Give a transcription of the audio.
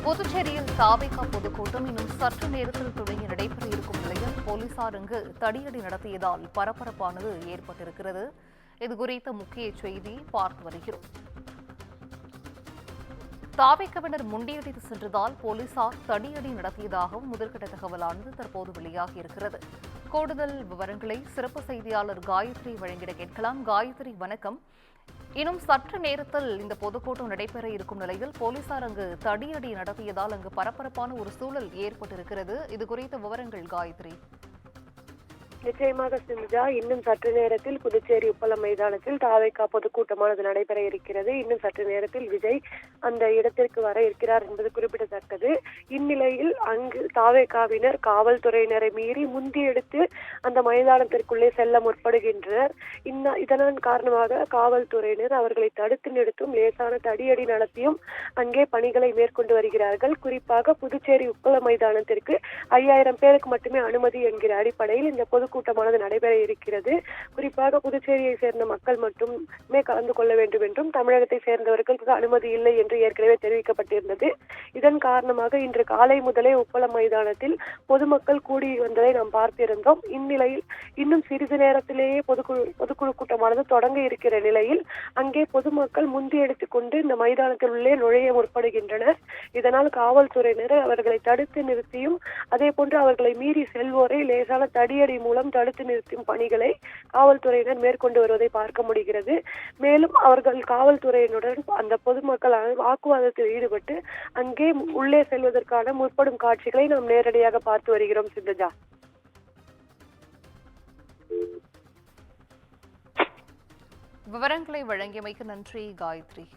புதுச்சேரியில் தாவேகா பொதுக்கூட்டம் இன்னும் சற்று நேரத்தில் தொடங்கி நடைபெற இருக்கும் நிலையில் போலீசார் இங்கு தடியடி நடத்தியதால் பரபரப்பானது ஏற்பட்டிருக்கிறது. இதுகுறித்த முக்கிய செய்தி பார்த்து வருகிறோம். தாவேகாவினர் முண்டியடித்து சென்றதால் போலீசார் தடியடி நடத்தியதாகவும் முதற்கட்ட தகவலானது தற்போது வெளியாகியிருக்கிறது. கூடுதல் விவரங்களை சிறப்பு செய்தியாளர் காயத்ரி வழங்கிட கேட்கலாம். காயத்ரி, வணக்கம். இன்னும் சற்று நேரத்தில் இந்த பொதுக்கூட்டம் நடைபெற இருக்கும் நிலையில் போலீசார் அங்கு தடியடி நடத்தியதால் அங்கு பரபரப்பான ஒரு சூழல் ஏற்பட்டிருக்கிறது. இது குறித்த விவரங்கள் காயத்ரி. நிச்சயமாக சிந்துஜா, இன்னும் சற்று நேரத்தில் புதுச்சேரி உப்பளம் மைதானத்தில் தாவேகா பொதுக்கூட்டமானது நடைபெற இருக்கிறது. இன்னும் சற்று நேரத்தில் விஜய் அந்த இடத்திற்கு வர இருக்கிறார் என்பது குறிப்பிடத்தக்கது. இந்நிலையில் அங்கு தாவேகாவினர் காவல்துறையினரை மீறி முந்தியெடுத்து அந்த மைதானத்திற்குள்ளே செல்ல முற்படுகின்றனர். இதன் காரணமாக காவல்துறையினர் அவர்களை தடுத்து நிறுத்தும் லேசான தடியடி நடத்தியும் அங்கே பணிகளை மேற்கொண்டு வருகிறார்கள். குறிப்பாக புதுச்சேரி உப்பளம் மைதானத்திற்கு 5000 பேருக்கு மட்டுமே அனுமதி என்கிற அடிப்படையில் இந்த கூட்டமானது நடைபெற இருக்கிறது. குறிப்பாக புதுச்சேரியை சேர்ந்த மக்கள் மட்டுமே கலந்து கொள்ள வேண்டும் என்றும் தமிழகத்தை சேர்ந்தவர்களுக்கு அனுமதி இல்லை என்று ஏற்கனவே தெரிவிக்கப்பட்டிருந்தது. இதன் காரணமாக இன்று காலை முதலே உப்பளம் மைதானத்தில் பொதுமக்கள் கூடி வந்ததை நாம் பார்த்திருந்தோம். இந்நிலையில் இன்னும் சிறிது நேரத்திலேயே பொதுக்குழு கூட்டமானது தொடங்க இருக்கிற நிலையில் அங்கே பொதுமக்கள் முந்தி எடுத்துக் கொண்டு இந்த மைதானத்தில் உள்ளே நுழைய முற்படுகின்றனர். இதனால் காவல்துறையினர் அவர்களை தடுத்து நிறுத்தியும் அதே போன்று அவர்களை மீறி செல்வோரை லேசான தடியடி மூலம் தடுத்து நிறுத்தும் பணிகளை காவல்துறையினர் மேற்கொண்டு வருவதை பார்க்க முடிகிறது. மேலும் அவர்கள் காவல்துறையினுடன் அந்த பொதுமக்கள் வாக்குவாதத்தில் ஈடுபட்டு அங்கே உள்ளே செல்வதற்கான முற்படும் காட்சிகளை நாம் நேரடியாக பார்த்து வருகிறோம். சிந்துஜா, விவரங்களை வழங்கியமைக்கு நன்றி காயத்ரி.